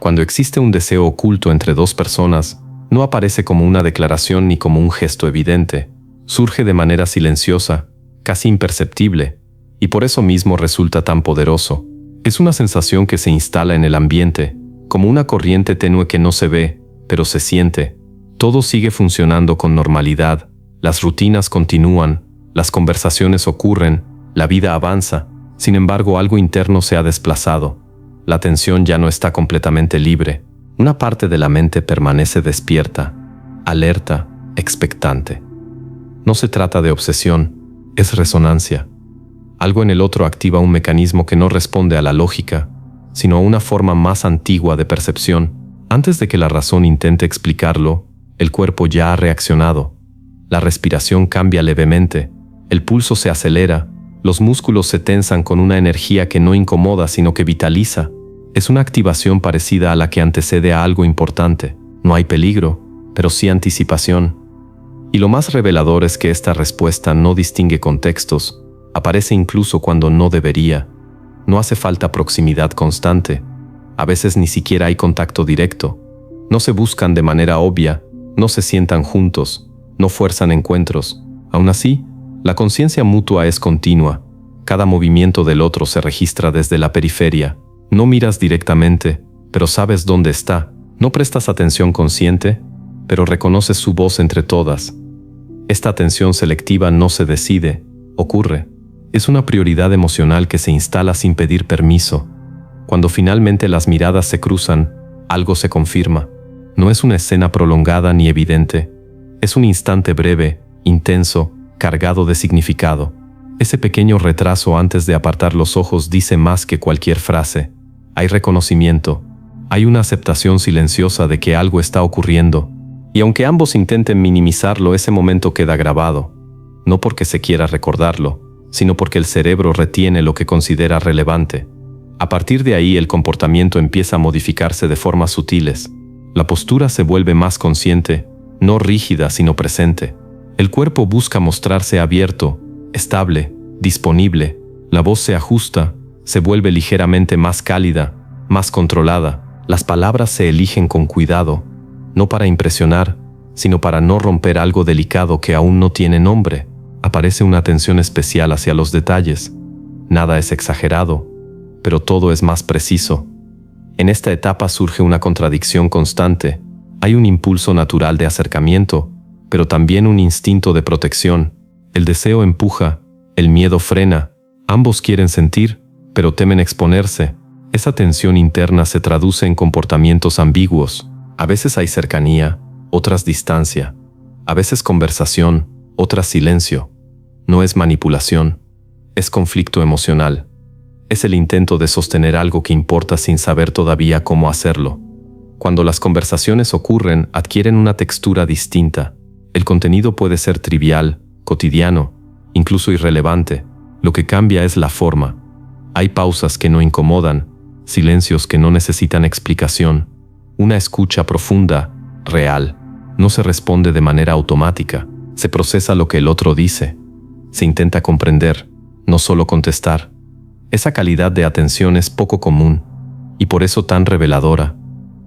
Cuando existe un deseo oculto entre dos personas, no aparece como una declaración ni como un gesto evidente. Surge de manera silenciosa, casi imperceptible, y por eso mismo resulta tan poderoso. Es una sensación que se instala en el ambiente, como una corriente tenue que no se ve, pero se siente. Todo sigue funcionando con normalidad, las rutinas continúan, las conversaciones ocurren, la vida avanza. Sin embargo, algo interno se ha desplazado. La atención ya no está completamente libre. Una parte de la mente permanece despierta, alerta, expectante. No se trata de obsesión, es resonancia. Algo en el otro activa un mecanismo que no responde a la lógica, sino a una forma más antigua de percepción. Antes de que la razón intente explicarlo, el cuerpo ya ha reaccionado. La respiración cambia levemente, el pulso se acelera, los músculos se tensan con una energía que no incomoda sino que vitaliza. Es una activación parecida a la que antecede a algo importante. No hay peligro, pero sí anticipación. Y lo más revelador es que esta respuesta no distingue contextos, aparece incluso cuando no debería. No hace falta proximidad constante. A veces ni siquiera hay contacto directo. No se buscan de manera obvia, no se sientan juntos, no fuerzan encuentros. Aún así, la conciencia mutua es continua. Cada movimiento del otro se registra desde la periferia. No miras directamente, pero sabes dónde está. No prestas atención consciente, pero reconoces su voz entre todas. Esta atención selectiva no se decide, ocurre. Es una prioridad emocional que se instala sin pedir permiso. Cuando finalmente las miradas se cruzan, algo se confirma. No es una escena prolongada ni evidente. Es un instante breve, intenso, cargado de significado. Ese pequeño retraso antes de apartar los ojos dice más que cualquier frase. Hay reconocimiento. Hay una aceptación silenciosa de que algo está ocurriendo. Y aunque ambos intenten minimizarlo, ese momento queda grabado. No porque se quiera recordarlo, sino porque el cerebro retiene lo que considera relevante. A partir de ahí el comportamiento empieza a modificarse de formas sutiles. La postura se vuelve más consciente, no rígida sino presente. El cuerpo busca mostrarse abierto, estable, disponible. La voz se ajusta, se vuelve ligeramente más cálida, más controlada. Las palabras se eligen con cuidado, no para impresionar, sino para no romper algo delicado que aún no tiene nombre. Aparece una atención especial hacia los detalles. Nada es exagerado, pero todo es más preciso. En esta etapa surge una contradicción constante. Hay un impulso natural de acercamiento, pero también un instinto de protección. El deseo empuja, el miedo frena. Ambos quieren sentir, pero temen exponerse. Esa tensión interna se traduce en comportamientos ambiguos. A veces hay cercanía, otras distancia. A veces conversación, otras silencio. No es manipulación, es conflicto emocional. Es el intento de sostener algo que importa sin saber todavía cómo hacerlo. Cuando las conversaciones ocurren, adquieren una textura distinta. El contenido puede ser trivial, cotidiano, incluso irrelevante. Lo que cambia es la forma. Hay pausas que no incomodan, silencios que no necesitan explicación. Una escucha profunda, real. No se responde de manera automática. Se procesa lo que el otro dice. Se intenta comprender, no solo contestar. Esa calidad de atención es poco común, y por eso tan reveladora.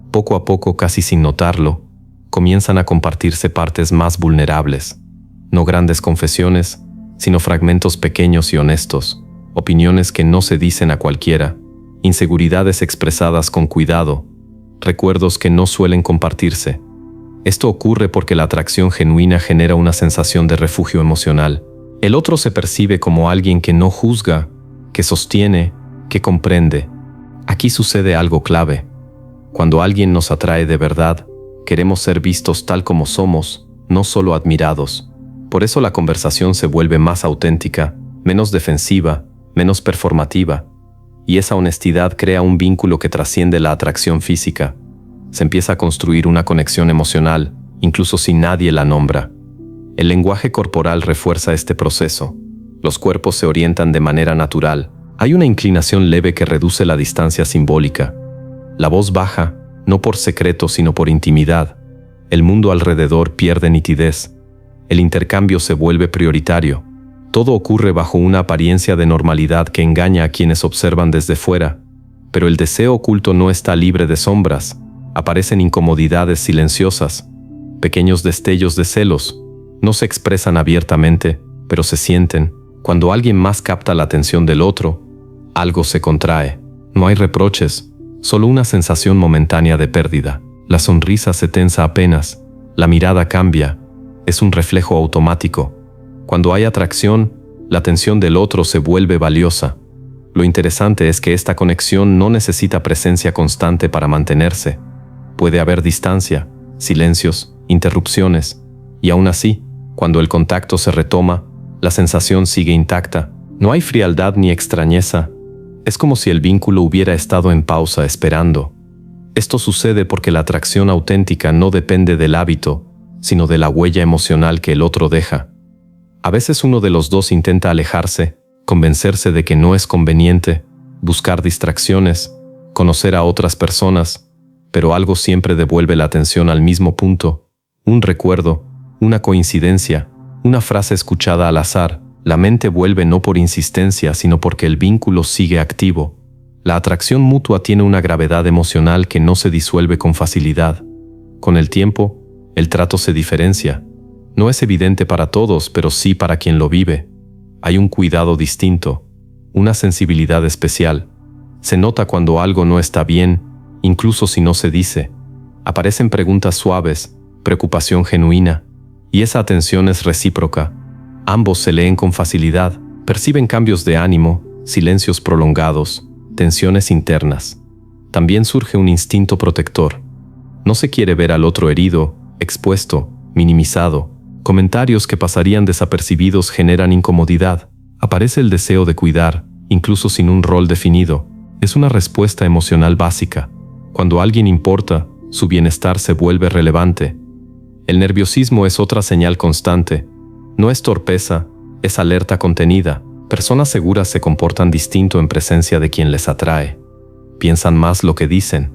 Poco a poco, casi sin notarlo, comienzan a compartirse partes más vulnerables. No grandes confesiones, sino fragmentos pequeños y honestos, opiniones que no se dicen a cualquiera, inseguridades expresadas con cuidado, recuerdos que no suelen compartirse. Esto ocurre porque la atracción genuina genera una sensación de refugio emocional. El otro se percibe como alguien que no juzga, que sostiene, que comprende. Aquí sucede algo clave. Cuando alguien nos atrae de verdad, queremos ser vistos tal como somos, no solo admirados. Por eso la conversación se vuelve más auténtica, menos defensiva, menos performativa. Y esa honestidad crea un vínculo que trasciende la atracción física. Se empieza a construir una conexión emocional, incluso si nadie la nombra. El lenguaje corporal refuerza este proceso. Los cuerpos se orientan de manera natural. Hay una inclinación leve que reduce la distancia simbólica. La voz baja, no por secreto sino por intimidad. El mundo alrededor pierde nitidez. El intercambio se vuelve prioritario. Todo ocurre bajo una apariencia de normalidad que engaña a quienes observan desde fuera, Pero el deseo oculto no está libre de sombras. Aparecen incomodidades silenciosas, pequeños destellos de celos. No se expresan abiertamente, pero se sienten. Cuando alguien más capta la atención del otro, algo se contrae. No hay reproches, solo una sensación momentánea de pérdida. La sonrisa se tensa apenas, la mirada cambia. Es un reflejo automático. Cuando hay atracción, la atención del otro se vuelve valiosa. Lo interesante es que esta conexión no necesita presencia constante para mantenerse. Puede haber distancia, silencios, interrupciones, y aún así, cuando el contacto se retoma, la sensación sigue intacta. No hay frialdad ni extrañeza. Es como si el vínculo hubiera estado en pausa esperando. Esto sucede porque la atracción auténtica no depende del hábito, sino de la huella emocional que el otro deja. A veces uno de los dos intenta alejarse, convencerse de que no es conveniente, buscar distracciones, conocer a otras personas, pero algo siempre devuelve la atención al mismo punto. Un recuerdo, una coincidencia, una frase escuchada al azar. La mente vuelve no por insistencia, sino porque el vínculo sigue activo. La atracción mutua tiene una gravedad emocional que no se disuelve con facilidad. Con el tiempo, el trato se diferencia. No es evidente para todos, pero sí para quien lo vive. Hay un cuidado distinto, una sensibilidad especial. Se nota cuando algo no está bien, incluso si no se dice. Aparecen preguntas suaves, preocupación genuina, y esa atención es recíproca. Ambos se leen con facilidad, perciben cambios de ánimo, silencios prolongados, tensiones internas. También surge un instinto protector. No se quiere ver al otro herido, expuesto, minimizado. Comentarios que pasarían desapercibidos generan incomodidad. Aparece el deseo de cuidar, incluso sin un rol definido. Es una respuesta emocional básica. Cuando alguien importa, su bienestar se vuelve relevante. El nerviosismo es otra señal constante. No es torpeza, es alerta contenida. Personas seguras se comportan distinto en presencia de quien les atrae. Piensan más lo que dicen,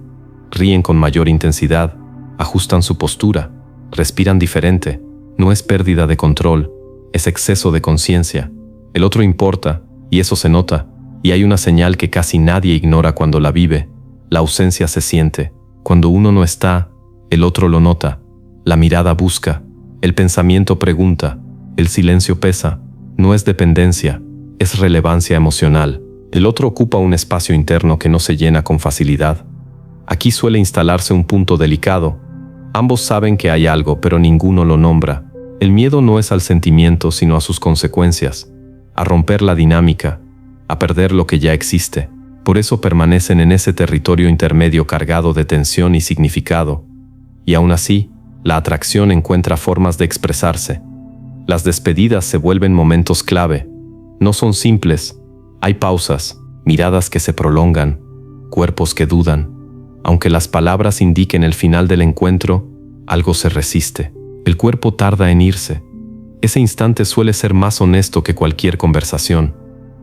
ríen con mayor intensidad, ajustan su postura, respiran diferente. No es pérdida de control, es exceso de conciencia. El otro importa, y eso se nota, y hay una señal que casi nadie ignora cuando la vive. La ausencia se siente. Cuando uno no está, el otro lo nota. La mirada busca, el pensamiento pregunta, el silencio pesa. No es dependencia, es relevancia emocional. El otro ocupa un espacio interno que no se llena con facilidad. Aquí suele instalarse un punto delicado. Ambos saben que hay algo, pero ninguno lo nombra. El miedo no es al sentimiento, sino a sus consecuencias, a romper la dinámica, a perder lo que ya existe. Por eso permanecen en ese territorio intermedio cargado de tensión y significado. Y aún así, la atracción encuentra formas de expresarse. Las despedidas se vuelven momentos clave. No son simples. Hay pausas, miradas que se prolongan, cuerpos que dudan. Aunque las palabras indiquen el final del encuentro, algo se resiste. El cuerpo tarda en irse. Ese instante suele ser más honesto que cualquier conversación.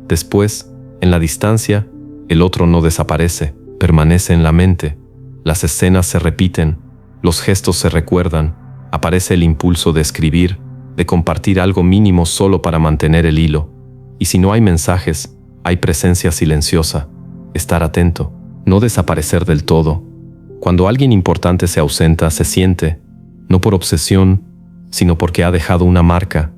Después, en la distancia, el otro no desaparece, permanece en la mente. Las escenas se repiten, los gestos se recuerdan, aparece el impulso de escribir, de compartir algo mínimo solo para mantener el hilo. Y si no hay mensajes, hay presencia silenciosa, estar atento, no desaparecer del todo. Cuando alguien importante se ausenta, se siente, no por obsesión, sino porque ha dejado una marca.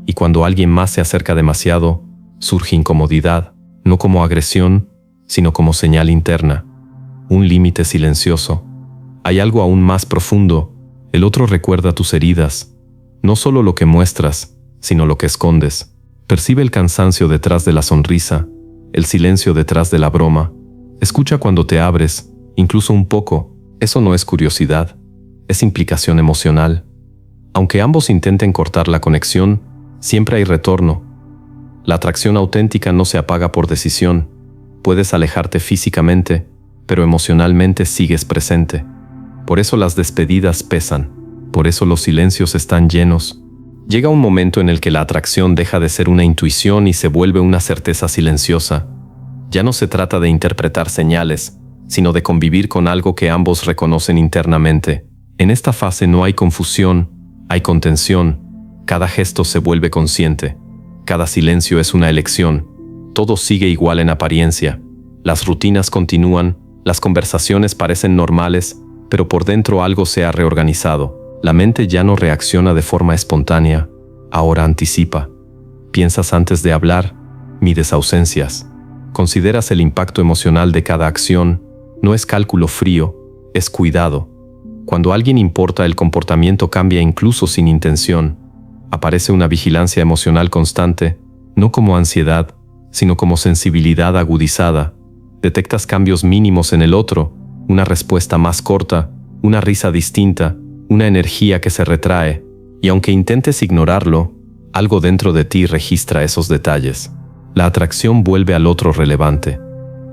Y cuando alguien más se acerca demasiado, surge incomodidad, no como agresión, sino como señal interna. Un límite silencioso. Hay algo aún más profundo. El otro recuerda tus heridas. No solo lo que muestras, sino lo que escondes. Percibe el cansancio detrás de la sonrisa, el silencio detrás de la broma. Escucha cuando te abres, incluso un poco. Eso no es curiosidad, es implicación emocional. Aunque ambos intenten cortar la conexión, siempre hay retorno. La atracción auténtica no se apaga por decisión. Puedes alejarte físicamente, pero emocionalmente sigues presente. Por eso las despedidas pesan, por eso los silencios están llenos. Llega un momento en el que la atracción deja de ser una intuición y se vuelve una certeza silenciosa. Ya no se trata de interpretar señales, sino de convivir con algo que ambos reconocen internamente. En esta fase no hay confusión, hay contención. Cada gesto se vuelve consciente. Cada silencio es una elección. Todo sigue igual en apariencia, Las rutinas continúan, las conversaciones parecen normales, pero por dentro algo se ha reorganizado. La mente ya no reacciona de forma espontánea, ahora anticipa. Piensas antes de hablar, mides ausencias. Consideras el impacto emocional de cada acción, no es cálculo frío, es cuidado. Cuando a alguien importa, el comportamiento cambia incluso sin intención. Aparece una vigilancia emocional constante, no como ansiedad, sino como sensibilidad agudizada. Detectas cambios mínimos en el otro, una respuesta más corta, una risa distinta, una energía que se retrae, y aunque intentes ignorarlo, algo dentro de ti registra esos detalles. La atracción vuelve al otro relevante.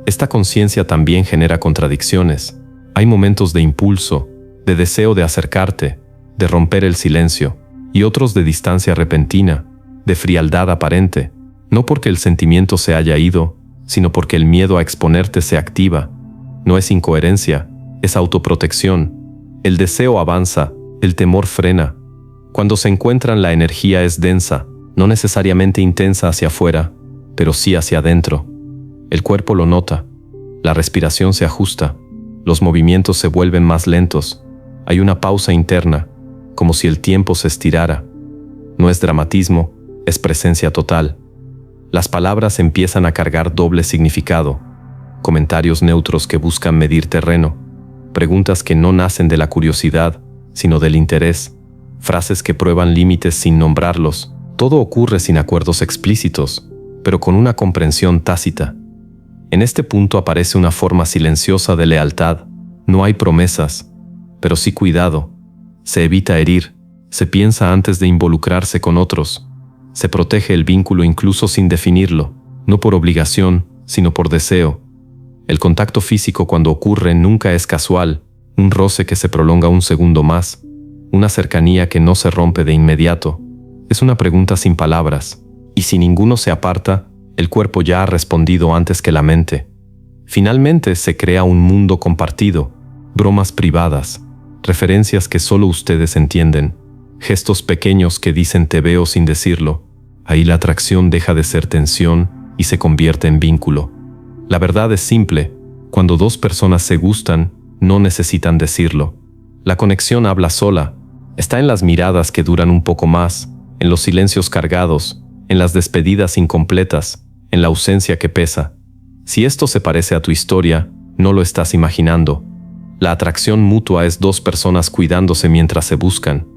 Esta conciencia también genera contradicciones. Hay momentos de impulso, de deseo de acercarte, de romper el silencio, y otros de distancia repentina, de frialdad aparente, no porque el sentimiento se haya ido, sino porque el miedo a exponerte se activa. No es incoherencia, es autoprotección. El deseo avanza, el temor frena. Cuando se encuentran, la energía es densa, no necesariamente intensa hacia afuera, pero sí hacia adentro. El cuerpo lo nota, la respiración se ajusta, los movimientos se vuelven más lentos, hay una pausa interna, como si el tiempo se estirara. No es dramatismo, es presencia total. Las palabras empiezan a cargar doble significado, comentarios neutros que buscan medir terreno, preguntas que no nacen de la curiosidad, sino del interés, frases que prueban límites sin nombrarlos. Todo ocurre sin acuerdos explícitos, pero con una comprensión tácita. En este punto aparece una forma silenciosa de lealtad. No hay promesas, pero sí cuidado. Se evita herir, se piensa antes de involucrarse con otros. Se protege el vínculo incluso sin definirlo, no por obligación, sino por deseo. El contacto físico, cuando ocurre, nunca es casual, un roce que se prolonga un segundo más, una cercanía que no se rompe de inmediato. Es una pregunta sin palabras, y si ninguno se aparta, el cuerpo ya ha respondido antes que la mente. Finalmente se crea un mundo compartido, bromas privadas, referencias que solo ustedes entienden, gestos pequeños que dicen te veo sin decirlo. Ahí la atracción deja de ser tensión y se convierte en vínculo. La verdad es simple: cuando dos personas se gustan, no necesitan decirlo. La conexión habla sola, está en las miradas que duran un poco más, en los silencios cargados, en las despedidas incompletas, en la ausencia que pesa. Si esto se parece a tu historia, no lo estás imaginando. La atracción mutua es dos personas cuidándose mientras se buscan.